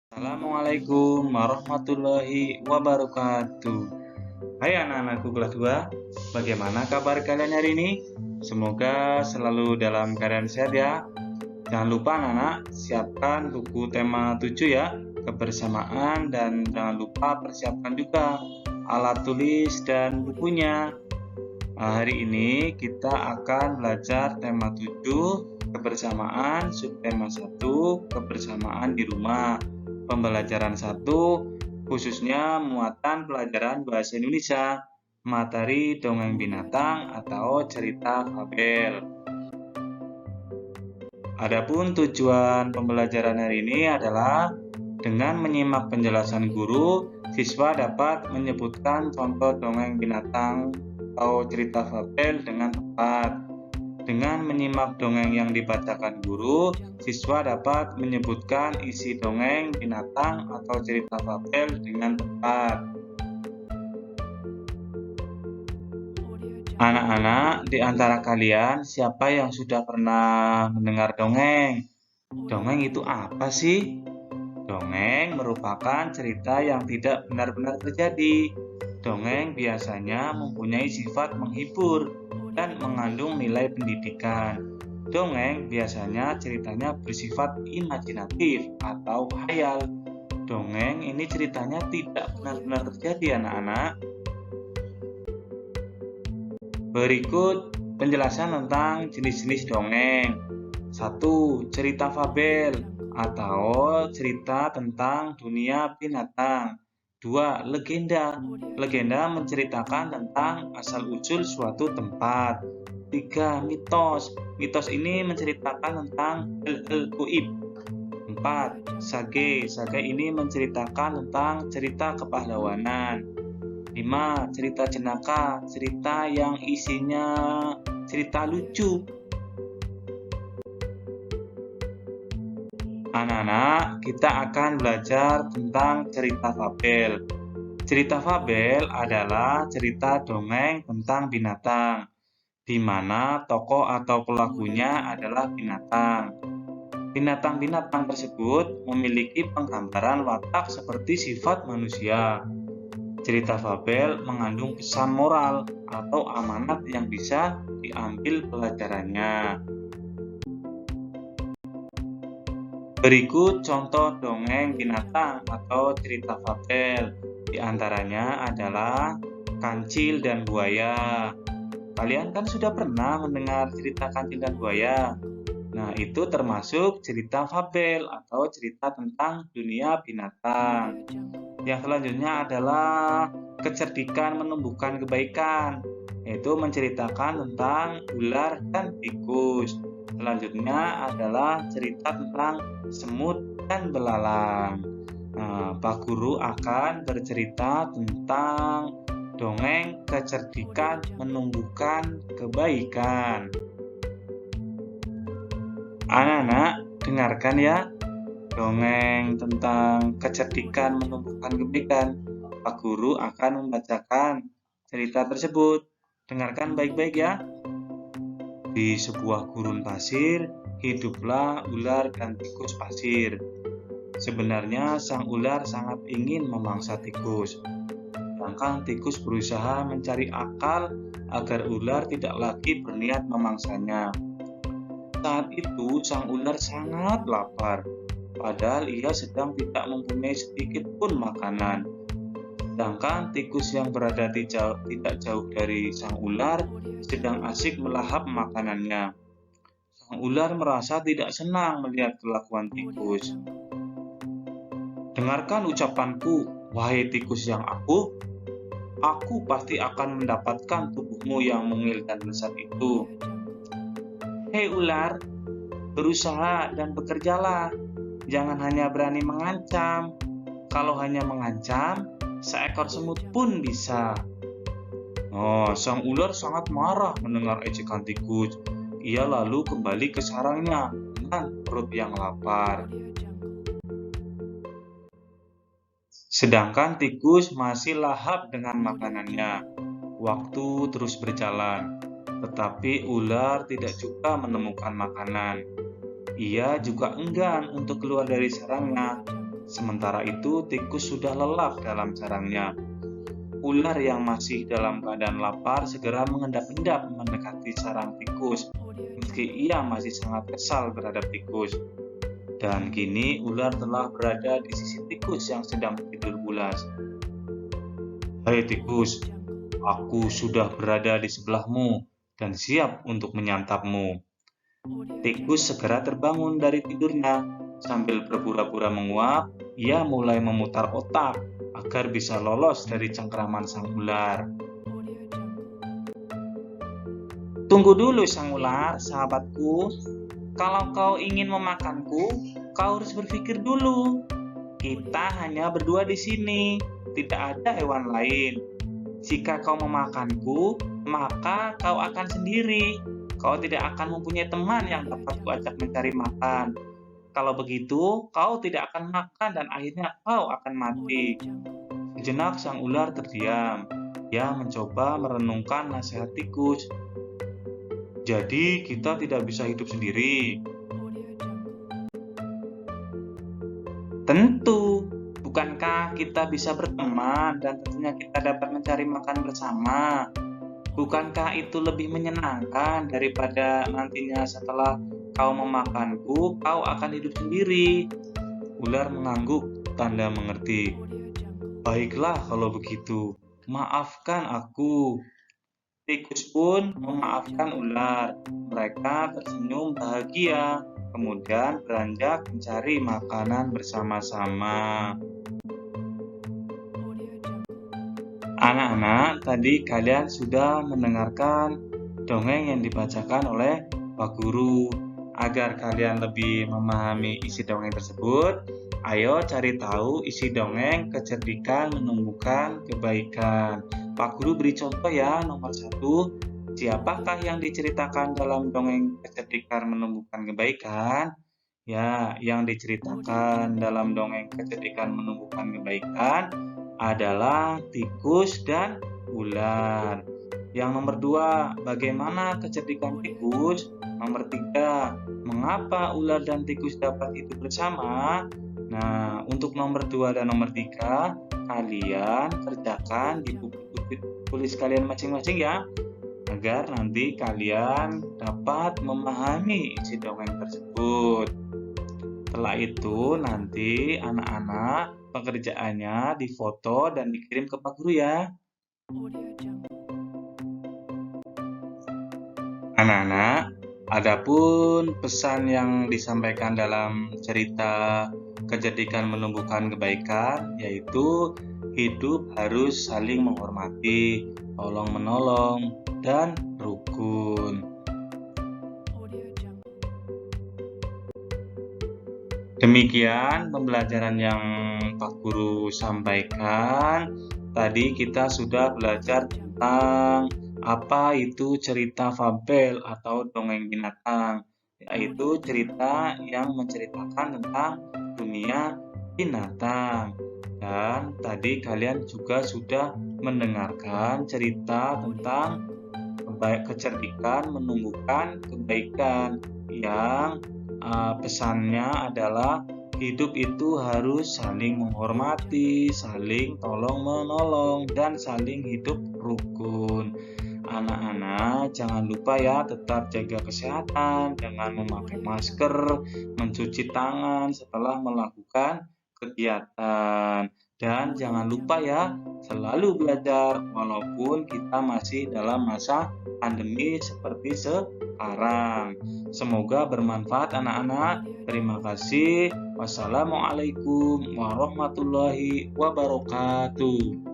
Assalamualaikum warahmatullahi wabarakatuh. Hai anak-anakku kelas 2, bagaimana kabar kalian hari ini? Semoga selalu dalam keadaan sehat ya. Jangan lupa anak-anak, siapkan buku tema 7 ya, kebersamaan, dan jangan lupa persiapkan juga alat tulis dan bukunya. Hari ini kita akan belajar tema 7, kebersamaan, subtema 1, kebersamaan di rumah. Pembelajaran 1, khususnya muatan pelajaran bahasa Indonesia, materi dongeng binatang atau cerita fabel. Adapun tujuan pembelajaran hari ini adalah dengan menyimak penjelasan guru, siswa dapat menyebutkan contoh dongeng binatang atau cerita fabel dengan tepat. Dengan menyimak dongeng yang dibacakan guru, siswa dapat menyebutkan isi dongeng binatang atau cerita fabel dengan tepat. Anak-anak, di antara kalian siapa yang sudah pernah mendengar dongeng? Dongeng itu apa sih? Dongeng merupakan cerita yang tidak benar-benar terjadi. Dongeng biasanya mempunyai sifat menghibur dan mengandung nilai pendidikan. Dongeng biasanya ceritanya bersifat imajinatif atau khayal. Dongeng ini ceritanya tidak benar-benar terjadi, anak-anak. Berikut penjelasan tentang jenis-jenis dongeng. 1. Cerita fabel atau cerita tentang dunia binatang. 2. Legenda. Legenda menceritakan tentang asal-usul suatu tempat. 3. Mitos. Mitos ini menceritakan tentang hal-hal gaib. 4. Sage. Sage ini menceritakan tentang cerita kepahlawanan. 5. Cerita jenaka. Cerita yang isinya cerita lucu. Anak-anak, kita akan belajar tentang cerita fabel. Cerita fabel adalah cerita dongeng tentang binatang, di mana tokoh atau pelakunya adalah binatang. Binatang-binatang tersebut memiliki penggambaran watak seperti sifat manusia. Cerita fabel mengandung pesan moral atau amanat yang bisa diambil pelajarannya. Berikut contoh dongeng binatang atau cerita fabel. Di antaranya adalah Kancil dan Buaya. Kalian kan sudah pernah mendengar cerita Kancil dan Buaya. Nah, itu termasuk cerita fabel atau cerita tentang dunia binatang. Yang selanjutnya adalah Kecerdikan Menumbuhkan Kebaikan, yaitu menceritakan tentang ular dan tikus. Selanjutnya adalah cerita tentang semut dan belalang. Pak Guru akan bercerita tentang dongeng Kecerdikan Menumbuhkan Kebaikan. Anak-anak, dengarkan ya dongeng tentang kecerdikan menumbuhkan kebaikan. Pak Guru akan membacakan cerita tersebut. Dengarkan baik-baik ya. Di sebuah gurun pasir, hiduplah ular dan tikus pasir. Sebenarnya sang ular sangat ingin memangsa tikus. Sedangkan tikus berusaha mencari akal agar ular tidak lagi berniat memangsanya. Saat itu sang ular sangat lapar, padahal ia sedang tidak mempunyai sedikit pun makanan. Sedangkan tikus yang berada tidak jauh dari sang ular sedang asik melahap makanannya. Sang ular merasa tidak senang melihat kelakuan tikus. Dengarkan ucapanku, wahai tikus yang aku pasti akan mendapatkan tubuhmu yang mungil dan lezat itu. Hei ular, berusaha dan bekerjalah. Jangan hanya berani mengancam. Kalau hanya mengancam, seekor semut pun bisa. Sang ular sangat marah mendengar ejekan tikus. Ia lalu kembali ke sarangnya dengan perut yang lapar. Sedangkan tikus masih lahap dengan makanannya. Waktu terus berjalan, tetapi ular tidak juga menemukan makanan. Ia juga enggan untuk keluar dari sarangnya. Sementara itu, tikus sudah lelap dalam sarangnya. Ular yang masih dalam keadaan lapar segera mengendap-endap mendekati sarang tikus, meski ia masih sangat kesal terhadap tikus. Dan kini ular telah berada di sisi tikus yang sedang tidur pulas. "Hai tikus, aku sudah berada di sebelahmu dan siap untuk menyantapmu." Tikus segera terbangun dari tidurnya. Sambil berpura-pura menguap, ia mulai memutar otak agar bisa lolos dari cengkraman sang ular. "Tunggu dulu sang ular, sahabatku. Kalau kau ingin memakanku, kau harus berpikir dulu. Kita hanya berdua di sini, tidak ada hewan lain. Jika kau memakanku, maka kau akan sendiri. Kau tidak akan mempunyai teman yang dapat kuajak mencari makan. Kalau begitu, kau tidak akan makan dan akhirnya kau akan mati." Sejenak sang ular terdiam. Ia mencoba merenungkan nasihat tikus. "Jadi kita tidak bisa hidup sendiri?" "Tentu, bukankah kita bisa berteman dan tentunya kita dapat mencari makan bersama? Bukankah itu lebih menyenangkan daripada nantinya setelah kau memakanku, kau akan hidup sendiri?" Ular mengangguk tanda mengerti. "Baiklah kalau begitu, maafkan aku." Tikus pun memaafkan ular. Mereka tersenyum bahagia, kemudian beranjak mencari makanan bersama-sama. Anak-anak, tadi kalian sudah mendengarkan dongeng yang dibacakan oleh Pak Guru. Agar kalian lebih memahami isi dongeng tersebut, ayo cari tahu isi dongeng kecerdikan menumbuhkan kebaikan. Pak Guru beri contoh ya, nomor 1. Siapakah yang diceritakan dalam dongeng kecerdikan menumbuhkan kebaikan? Ya, yang diceritakan dalam dongeng kecerdikan menumbuhkan kebaikan adalah tikus dan ular. Yang nomor 2, bagaimana kecerdikan tikus? Nomor 3, mengapa ular dan tikus dapat hidup bersama? Nah, untuk nomor 2 dan nomor 3, kalian kerjakan di buku tulis kalian masing-masing ya, agar nanti kalian dapat memahami isi dongeng tersebut. Setelah itu nanti anak-anak pekerjaannya difoto dan dikirim ke Pak Guru ya. Anak-anak, adapun pesan yang disampaikan dalam cerita kecerdikan menumbuhkan kebaikan, yaitu hidup harus saling menghormati, tolong-menolong, dan rukun. Demikian pembelajaran yang Pak Guru sampaikan. Tadi kita sudah belajar tentang apa itu cerita fabel atau dongeng binatang, yaitu cerita yang menceritakan tentang dunia binatang. Dan tadi kalian juga sudah mendengarkan cerita tentang kecerdikan menumbuhkan kebaikan yang pesannya adalah hidup itu harus saling menghormati, saling tolong-menolong, dan saling hidup rukun. Anak-anak, jangan lupa ya tetap jaga kesehatan dengan memakai masker, mencuci tangan setelah melakukan kegiatan. Dan jangan lupa ya, selalu belajar walaupun kita masih dalam masa pandemi seperti sekarang. Semoga bermanfaat anak-anak. Terima kasih. Wassalamualaikum warahmatullahi wabarakatuh.